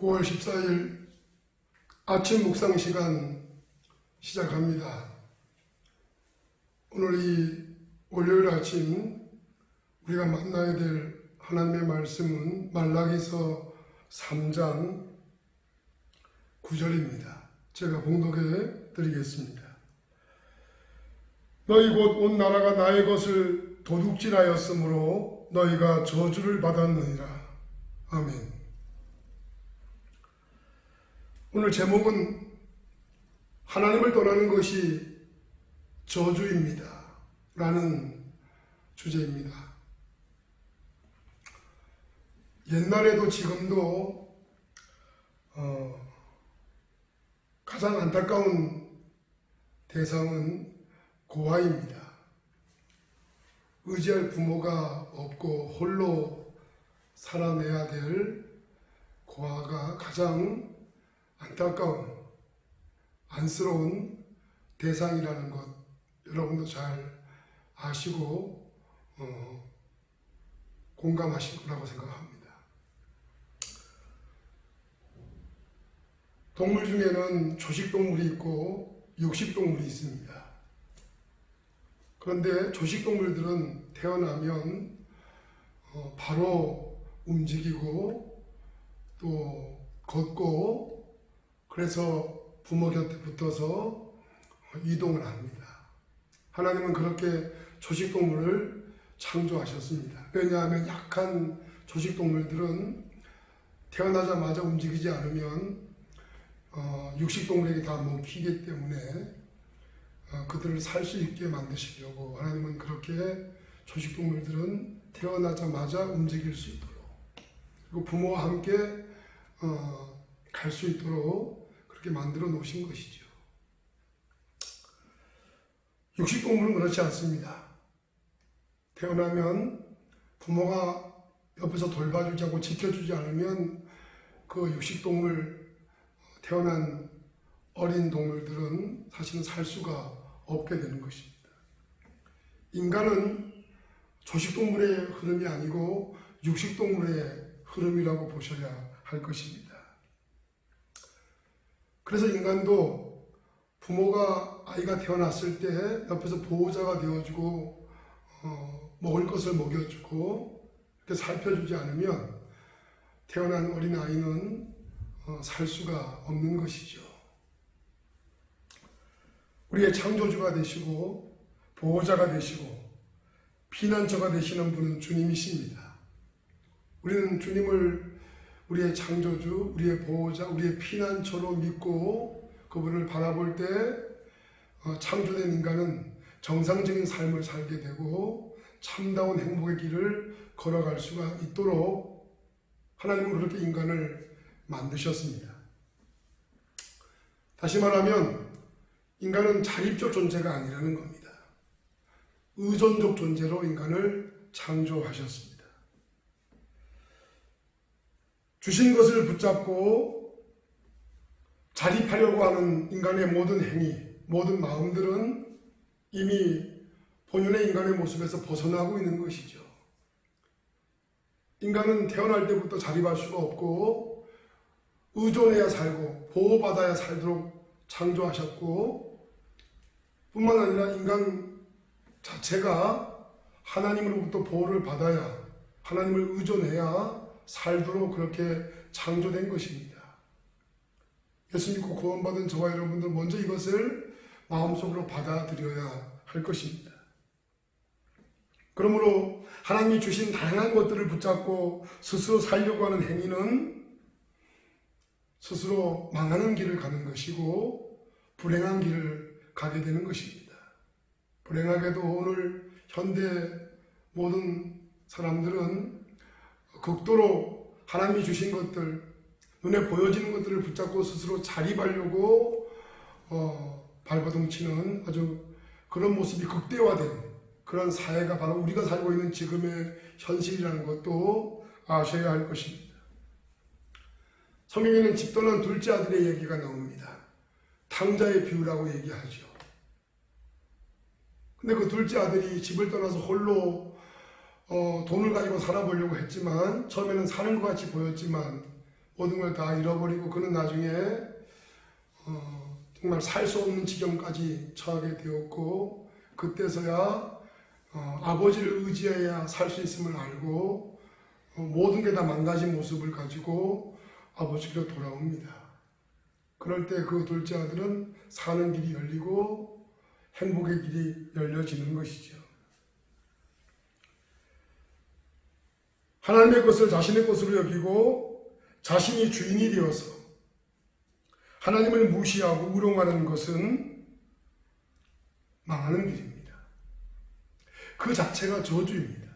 9월 14일 아침 묵상 시간 시작합니다. 오늘 이 월요일 아침 우리가 만나야 될 하나님의 말씀은 말라기서 3장 9절입니다. 제가 봉독해 드리겠습니다. 너희 곧 온 나라가 나의 것을 도둑질하였으므로 너희가 저주를 받았느니라. 아멘. 오늘 제목은 하나님을 떠나는 것이 저주입니다 라는 주제입니다. 옛날에도 지금도 가장 안타까운 대상은 고아입니다. 의지할 부모가 없고 홀로 살아내야 될 고아가 가장 안타까운, 안쓰러운 대상이라는 것 여러분도 잘 아시고 공감하실 거라고 생각합니다. 동물 중에는 초식동물이 있고 육식동물이 있습니다. 그런데 초식동물들은 태어나면 바로 움직이고 또 걷고 그래서 부모 곁에 붙어서 이동을 합니다. 하나님은 그렇게 초식동물을 창조하셨습니다. 왜냐하면 약한 초식동물들은 태어나자마자 움직이지 않으면 육식동물에게 다 먹히기 때문에 그들을 살 수 있게 만드시려고 하나님은 그렇게 초식동물들은 태어나자마자 움직일 수 있도록 그리고 부모와 함께 갈 수 있도록 그렇게 만들어 놓으신 것이죠. 육식동물은 그렇지 않습니다. 태어나면 부모가 옆에서 돌봐주지 않고 지켜주지 않으면 그 육식동물 태어난 어린 동물들은 사실은 살 수가 없게 되는 것입니다. 인간은 초식동물의 흐름이 아니고 육식동물의 흐름이라고 보셔야 할 것입니다. 그래서 인간도 부모가 아이가 태어났을 때 옆에서 보호자가 되어주고 먹을 것을 먹여주고 이렇게 살펴주지 않으면 태어난 어린 아이는 살 수가 없는 것이죠. 우리의 창조주가 되시고 보호자가 되시고 피난처가 되시는 분은 주님이십니다. 우리는 주님을 우리의 창조주, 우리의 보호자, 우리의 피난처로 믿고 그분을 바라볼 때 창조된 인간은 정상적인 삶을 살게 되고 참다운 행복의 길을 걸어갈 수가 있도록 하나님은 그렇게 인간을 만드셨습니다. 다시 말하면 인간은 자립적 존재가 아니라는 겁니다. 의존적 존재로 인간을 창조하셨습니다. 주신 것을 붙잡고 자립하려고 하는 인간의 모든 행위, 모든 마음들은 이미 본연의 인간의 모습에서 벗어나고 있는 것이죠. 인간은 태어날 때부터 자립할 수가 없고 의존해야 살고 보호받아야 살도록 창조하셨고 뿐만 아니라 인간 자체가 하나님으로부터 보호를 받아야 하나님을 의존해야 살도록 그렇게 창조된 것입니다. 예수 믿고 구원받은 저와 여러분들 먼저 이것을 마음속으로 받아들여야 할 것입니다. 그러므로 하나님이 주신 다양한 것들을 붙잡고 스스로 살려고 하는 행위는 스스로 망하는 길을 가는 것이고 불행한 길을 가게 되는 것입니다. 불행하게도 오늘 현대 모든 사람들은 극도로 하나님이 주신 것들, 눈에 보여지는 것들을 붙잡고 스스로 자립하려고 발버둥치는 아주 그런 모습이 극대화된 그런 사회가 바로 우리가 살고 있는 지금의 현실이라는 것도 아셔야 할 것입니다. 성경에는 집 떠난 둘째 아들의 얘기가 나옵니다. 탕자의 비유라고 얘기하죠. 근데 그 둘째 아들이 집을 떠나서 홀로 돈을 가지고 살아보려고 했지만 처음에는 사는 것 같이 보였지만 모든 걸 다 잃어버리고 그는 나중에 정말 살 수 없는 지경까지 처하게 되었고, 그때서야 아버지를 의지해야 살 수 있음을 알고 모든 게 다 망가진 모습을 가지고 아버지께로 돌아옵니다. 그럴 때 그 둘째 아들은 사는 길이 열리고 행복의 길이 열려지는 것이죠. 하나님의 것을 자신의 것으로 여기고 자신이 주인이 되어서 하나님을 무시하고 우롱하는 것은 망하는 길입니다. 그 자체가 저주입니다.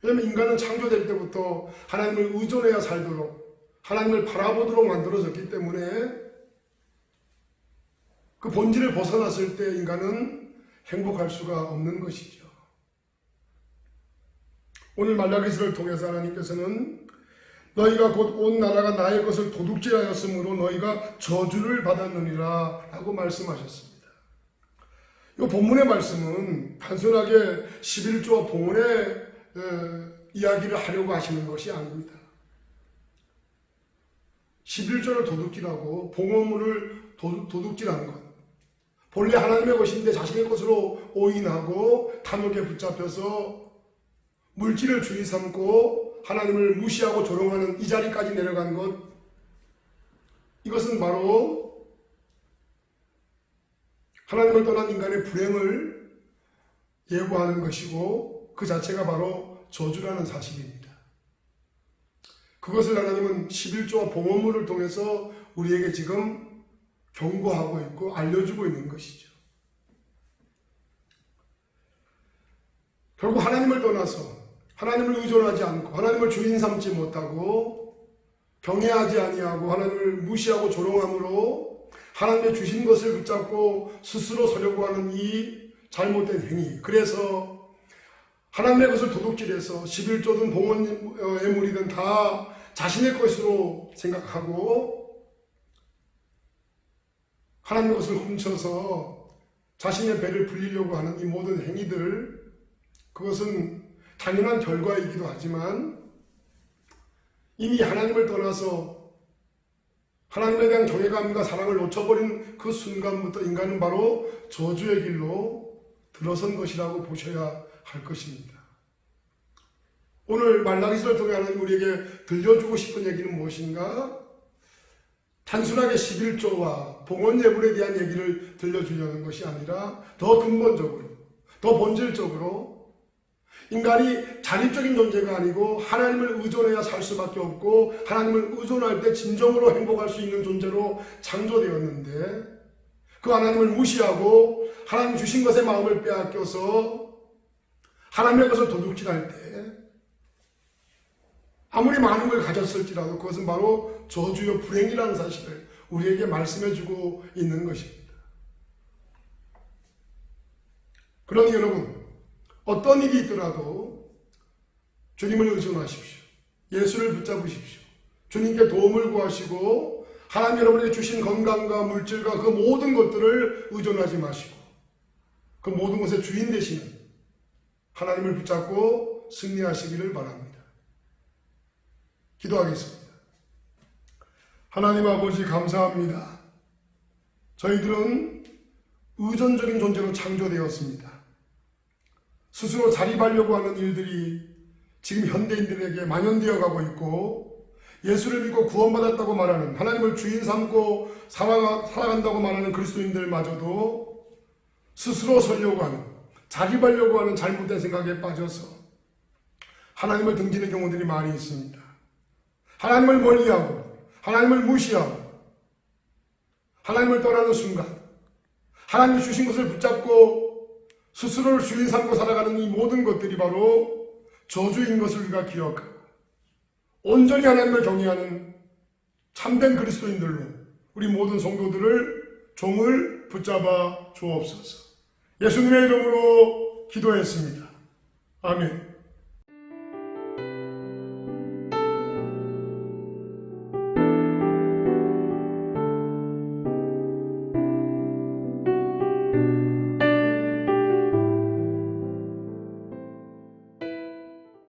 왜냐하면 인간은 창조될 때부터 하나님을 의존해야 살도록, 하나님을 바라보도록 만들어졌기 때문에 그 본질을 벗어났을 때 인간은 행복할 수가 없는 것이죠. 오늘 말라기서를 통해서 하나님께서는 너희가 곧 온 나라가 나의 것을 도둑질하였으므로 너희가 저주를 받았느니라 라고 말씀하셨습니다. 이 본문의 말씀은 단순하게 11조와 봉헌의 이야기를 하려고 하시는 것이 아닙니다. 11조를 도둑질하고 봉헌물을 도둑질하는 것, 본래 하나님의 것인데 자신의 것으로 오인하고 탐욕에 붙잡혀서 물질을 주의 삼고 하나님을 무시하고 조롱하는 이 자리까지 내려간 것, 이것은 바로 하나님을 떠난 인간의 불행을 예고하는 것이고 그 자체가 바로 저주라는 사실입니다. 그것을 하나님은 11조와 봉헌물을 통해서 우리에게 지금 경고하고 있고 알려주고 있는 것이죠. 결국 하나님을 떠나서 하나님을 의존하지 않고 하나님을 주인 삼지 못하고 경외하지 아니하고 하나님을 무시하고 조롱함으로 하나님의 주신 것을 붙잡고 스스로 서려고 하는 이 잘못된 행위, 그래서 하나님의 것을 도둑질해서 11조든 봉헌의 물이든 다 자신의 것으로 생각하고 하나님의 것을 훔쳐서 자신의 배를 불리려고 하는 이 모든 행위들, 그것은 당연한 결과이기도 하지만 이미 하나님을 떠나서 하나님에 대한 경외감과 사랑을 놓쳐버린 그 순간부터 인간은 바로 저주의 길로 들어선 것이라고 보셔야 할 것입니다. 오늘 말라기서를 통해 하나님 우리에게 들려주고 싶은 얘기는 무엇인가? 단순하게 11조와 봉헌 예물에 대한 얘기를 들려주려는 것이 아니라 더 근본적으로, 더 본질적으로 인간이 자립적인 존재가 아니고 하나님을 의존해야 살 수밖에 없고 하나님을 의존할 때 진정으로 행복할 수 있는 존재로 창조되었는데 그 하나님을 무시하고 하나님 주신 것에 마음을 빼앗겨서 하나님의 것을 도둑질할 때 아무리 많은 걸 가졌을지라도 그것은 바로 저주요 불행이라는 사실을 우리에게 말씀해주고 있는 것입니다. 그러니 여러분, 어떤 일이 있더라도 주님을 의존하십시오. 예수를 붙잡으십시오. 주님께 도움을 구하시고 하나님 여러분에게 주신 건강과 물질과 그 모든 것들을 의존하지 마시고 그 모든 것의 주인 되시는 하나님을 붙잡고 승리하시기를 바랍니다. 기도하겠습니다. 하나님 아버지 감사합니다. 저희들은 의존적인 존재로 창조되었습니다. 스스로 자립하려고 하는 일들이 지금 현대인들에게 만연되어 가고 있고 예수를 믿고 구원받았다고 말하는, 하나님을 주인 삼고 살아간다고 말하는 그리스도인들마저도 스스로 서려고 하는, 자립하려고 하는 잘못된 생각에 빠져서 하나님을 등지는 경우들이 많이 있습니다. 하나님을 멀리하고 하나님을 무시하고 하나님을 떠나는 순간 하나님이 주신 것을 붙잡고 스스로를 주인 삼고 살아가는 이 모든 것들이 바로 저주인 것을 우리가 기억하고 온전히 하나님을 경외하는 참된 그리스도인들로 우리 모든 성도들을 종을 붙잡아 주옵소서. 예수님의 이름으로 기도했습니다. 아멘.